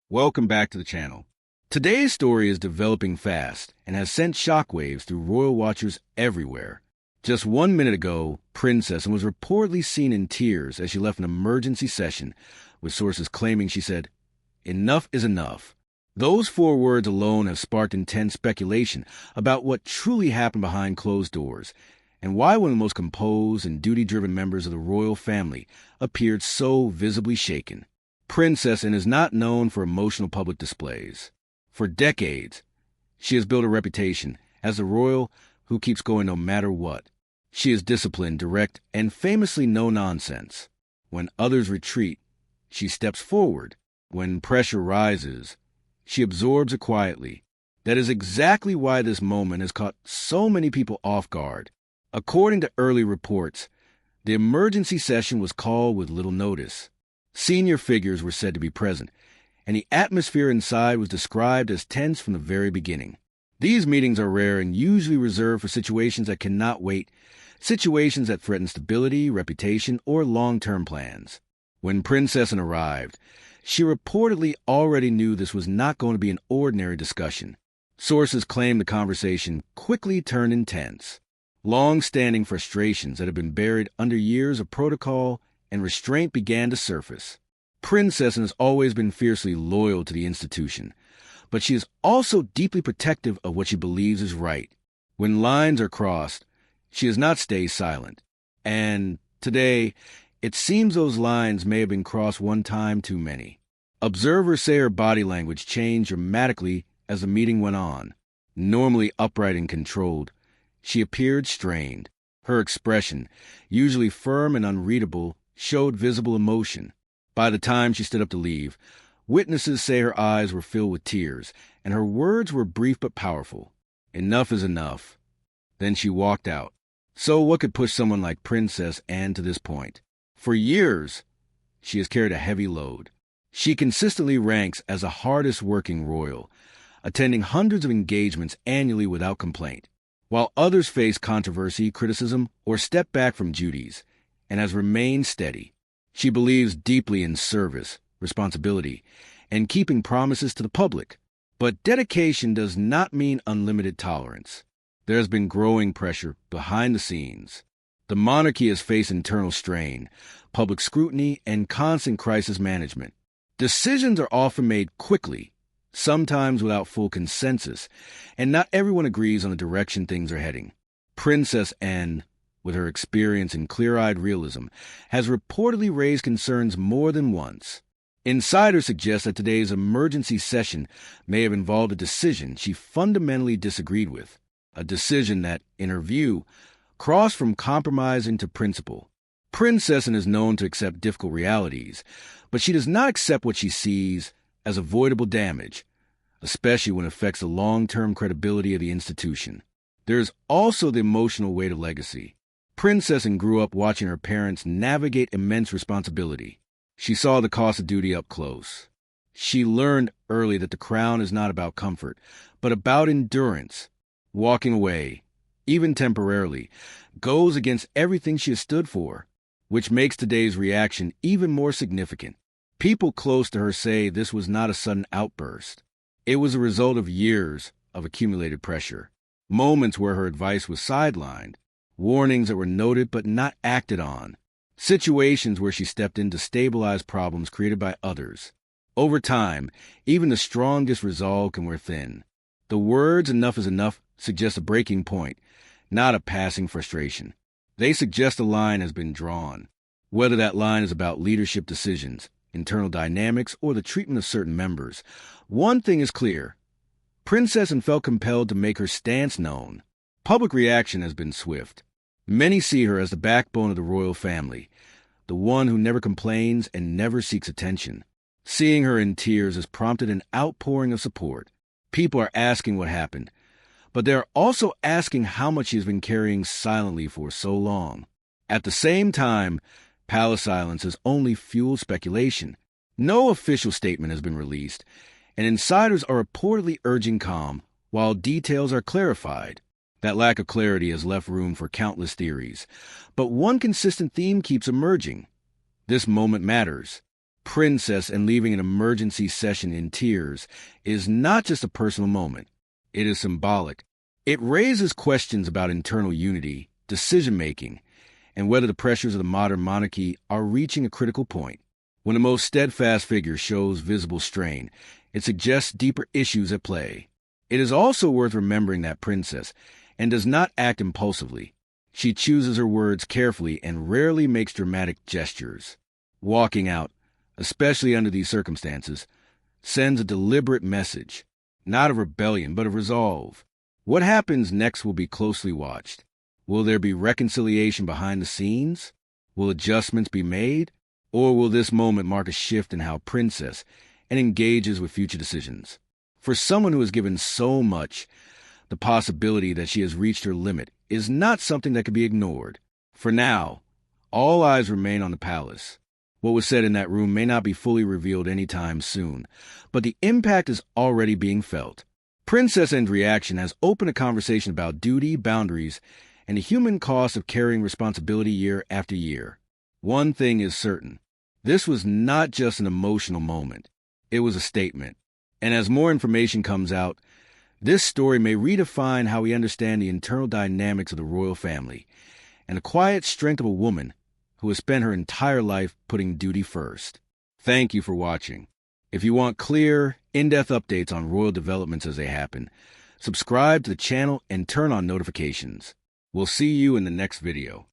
Welcome back to the channel. Today's story is developing fast and has sent shockwaves through royal watchers everywhere. Just 1 minute ago, Princess was reportedly seen in tears as she left an emergency session, with sources claiming she said, "Enough is enough." Those 4 words alone have sparked intense speculation about what truly happened behind closed doors, and why one of the most composed and duty-driven members of the royal family appeared so visibly shaken. Princess is not known for emotional public displays. For decades, she has built a reputation as the royal who keeps going no matter what. She is disciplined, direct, and famously no-nonsense. When others retreat, she steps forward. When pressure rises, she absorbs it quietly. That is exactly why this moment has caught so many people off guard. According to early reports, the emergency session was called with little notice. Senior figures were said to be present, and the atmosphere inside was described as tense from the very beginning. These meetings are rare and usually reserved for situations that cannot wait, situations that threaten stability, reputation, or long-term plans. When Princess arrived, she reportedly already knew this was not going to be an ordinary discussion. Sources claim the conversation quickly turned intense. Long-standing frustrations that had been buried under years of protocol and restraint began to surface. Princess has always been fiercely loyal to the institution, but she is also deeply protective of what she believes is right. When lines are crossed, she does not stay silent. And today, it seems those lines may have been crossed one time too many. Observers say her body language changed dramatically as the meeting went on. Normally upright and controlled, she appeared strained. Her expression, usually firm and unreadable, showed visible emotion. By the time she stood up to leave, witnesses say her eyes were filled with tears, and her words were brief but powerful. Enough is enough. Then she walked out. So what could push someone like Princess Anne to this point? For years, she has carried a heavy load. She consistently ranks as the hardest-working royal, attending hundreds of engagements annually without complaint, while others face controversy, criticism, or step back from duties, and has remained steady. She believes deeply in service, responsibility, and keeping promises to the public. But dedication does not mean unlimited tolerance. There has been growing pressure behind the scenes. The monarchy has faced internal strain, public scrutiny, and constant crisis management. Decisions are often made quickly, sometimes without full consensus, and not everyone agrees on the direction things are heading. Princess Anne, with her experience and clear-eyed realism, has reportedly raised concerns more than once. Insiders suggest that today's emergency session may have involved a decision she fundamentally disagreed with, a decision that, in her view, crossed from compromise into principle. Princess is known to accept difficult realities, but she does not accept what she sees as avoidable damage, especially when it affects the long-term credibility of the institution. There is also the emotional weight of legacy. Princess grew up watching her parents navigate immense responsibility. She saw the cost of duty up close. She learned early that the crown is not about comfort, but about endurance. Walking away, even temporarily, goes against everything she has stood for, which makes today's reaction even more significant. People close to her say this was not a sudden outburst. It was a result of years of accumulated pressure, moments where her advice was sidelined, warnings that were noted but not acted on, situations where she stepped in to stabilize problems created by others. Over time, even the strongest resolve can wear thin. The words "enough is enough" suggest a breaking point, not a passing frustration. They suggest a line has been drawn. Whether that line is about leadership decisions, internal dynamics, or the treatment of certain members, one thing is clear. Princess Anne felt compelled to make her stance known. Public reaction has been swift. Many see her as the backbone of the royal family, the one who never complains and never seeks attention. Seeing her in tears has prompted an outpouring of support. People are asking what happened, but they are also asking how much she has been carrying silently for so long. At the same time, palace silence has only fueled speculation. No official statement has been released, and insiders are reportedly urging calm, while details are clarified. That lack of clarity has left room for countless theories, but one consistent theme keeps emerging. This moment matters. princess and leaving an emergency session in tears is not just a personal moment. It is symbolic. It raises questions about internal unity, decision-making, and whether the pressures of the modern monarchy are reaching a critical point. When the most steadfast figure shows visible strain, it suggests deeper issues at play. It is also worth remembering that princess and does not act impulsively. She chooses her words carefully and rarely makes dramatic gestures. Walking out, especially under these circumstances, sends a deliberate message, not of rebellion, but of resolve. What happens next will be closely watched. Will there be reconciliation behind the scenes? Will adjustments be made? Or will this moment mark a shift in how Princess engages with future decisions? For someone who has given so much, the possibility that she has reached her limit is not something that can be ignored. For now, all eyes remain on the palace. What was said in that room may not be fully revealed anytime soon, but the impact is already being felt. Princess Anne's reaction has opened a conversation about duty, boundaries, and the human cost of carrying responsibility year after year. One thing is certain. This was not just an emotional moment. It was a statement. And as more information comes out, this story may redefine how we understand the internal dynamics of the royal family and the quiet strength of a woman who has spent her entire life putting duty first. Thank you for watching. If you want clear, in-depth updates on royal developments as they happen, subscribe to the channel and turn on notifications. We'll see you in the next video.